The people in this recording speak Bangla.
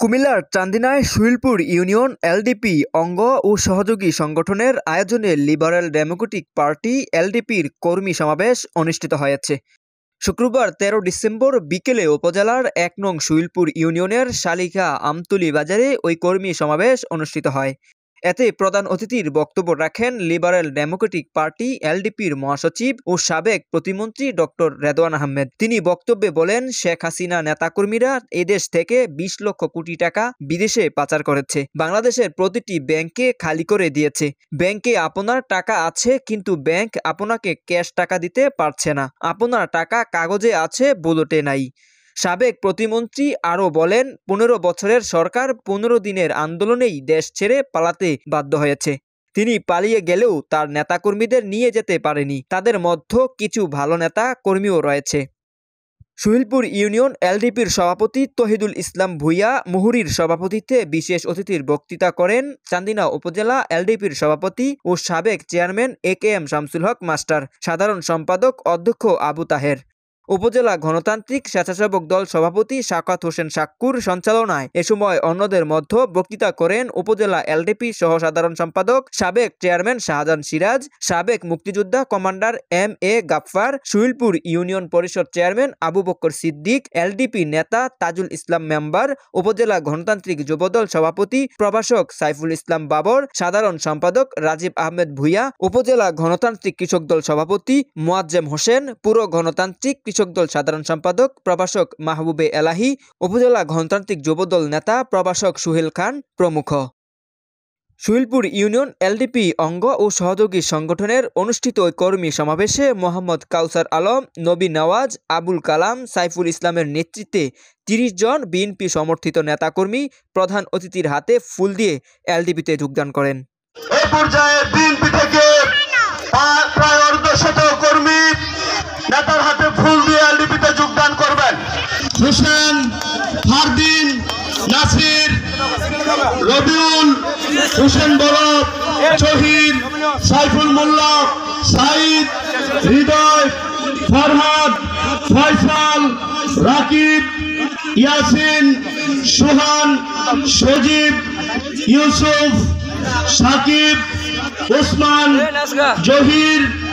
কুমিল্লার চান্দিনায় শুইলপুর ইউনিয়ন এলডিপি অঙ্গ ও সহযোগী সংগঠনের আয়োজনে লিবারেল ডেমোক্রেটিক পার্টি এলডিপির কর্মী সমাবেশ অনুষ্ঠিত হয়েছে। শুক্রবার ১৩ ডিসেম্বর বিকেলে উপজেলার ১ নং শুইলপুর ইউনিয়নের শালিকা আমতলী বাজারে ওই কর্মী সমাবেশ অনুষ্ঠিত হয়। এতে প্রধান অতিথির বক্তব্য রাখেন লিবারেল ডেমোক্রেটিক পার্টি এলডিপির মহাসচিব ও সাবেক প্রতিমন্ত্রী ডক্টর রেদওয়ান আহমেদ। তিনি বক্তব্যে বলেন, শেখ হাসিনা নেতাকর্মীরা এদেশ থেকে ২০ লক্ষ কোটি টাকা বিদেশে পাচার করেছে, বাংলাদেশের প্রতিটি ব্যাংকে খালি করে দিয়েছে। ব্যাংকে আপনার টাকা আছে, কিন্তু ব্যাংক আপনাকে ক্যাশ টাকা দিতে পারছে না। আপনার টাকা কাগজে আছে, বুলেটে নাই। সাবেক প্রতিমন্ত্রী আরও বলেন, ১৫ বছরের সরকার ১৫ দিনের আন্দোলনেই দেশ ছেড়ে পালাতে বাধ্য হয়েছে। তিনি পালিয়ে গেলেও তার নেতাকর্মীদের নিয়ে যেতে পারেনি। তাদের মধ্যে কিছু ভালো নেতা কর্মীও রয়েছে। শুইলপুর ইউনিয়ন এলডিপির সভাপতি তহিদুল ইসলাম ভূঁইয়া মুহুরীর সভাপতিত্বে বিশেষ অতিথির বক্তৃতা করেন চান্দিনা উপজেলা এলডিপির সভাপতি ও সাবেক চেয়ারম্যান একেএম শামসুল হক মাস্টার, সাধারণ সম্পাদক অধ্যক্ষ আবু তাহের। উপজেলা গণতান্ত্রিক স্বেচ্ছাসেবক দল সভাপতি শাকাত হোসেন সাক্কুর সঞ্চালনায় এ সময় অন্যদের মধ্যে বক্তৃতা করেন উপজেলা এলডিপি সহ সাধারণ সম্পাদক সাবেক চেয়ারম্যান শাহজাহান সিরাজ, সাবেক মুক্তিযোদ্ধা commander M A Gaffar, শুইলপুর union পরিষদ চেয়ারম্যান আবু বকর সিদ্দিক, এলডিপি নেতা তাজুল ইসলাম মেম্বার, উপজেলা গণতান্ত্রিক যুবদল সভাপতি প্রভাষক সাইফুল ইসলাম বাবর, সাধারণ সম্পাদক রাজীব আহমেদ ভূঁইয়া, উপজেলা গণতান্ত্রিক কৃষক দল সভাপতি মোয়াজ্জেম হোসেন, পুর গণতান্ত্রিক কৃষক দল সাধারণ সম্পাদক প্রভাষক মাহবুবে এলাহি, উপজেলা গণতান্ত্রিক যুবদল নেতা প্রভাষক সুহেল খান প্রমুখ। শুইলপুর ইউনিয়ন এলডিপি অঙ্গ ও সহযোগী সংগঠনের অনুষ্ঠিত ওই কর্মী সমাবেশে মোহাম্মদ কাউসার আলম, নবী নওয়াজ, আবুল কালাম, সাইফুল ইসলামের নেতৃত্বে ৩০ জন বিএনপি সমর্থিত নেতাকর্মী প্রধান অতিথির হাতে ফুল দিয়ে এলডিপিতে যোগদান করেন। এই পর্যায়ে বিএনপি থেকে প্রায় অর্ধশত কর্মী নেতার হাতে ফুল দিয়ে এলডিপিতে যোগদান করবেন। হোসেন, ফারদিন, নাসির, রবিউল, হোসেন বলক, শহীদ, সাইফুল মোল্লা, সাইদ, হৃদয়, ফরহাদ, ফয়সাল, রাকিব, ইয়াসিন, সুহান, সজীব, ইউসুফ, সাকিব, ওসমান, জহির।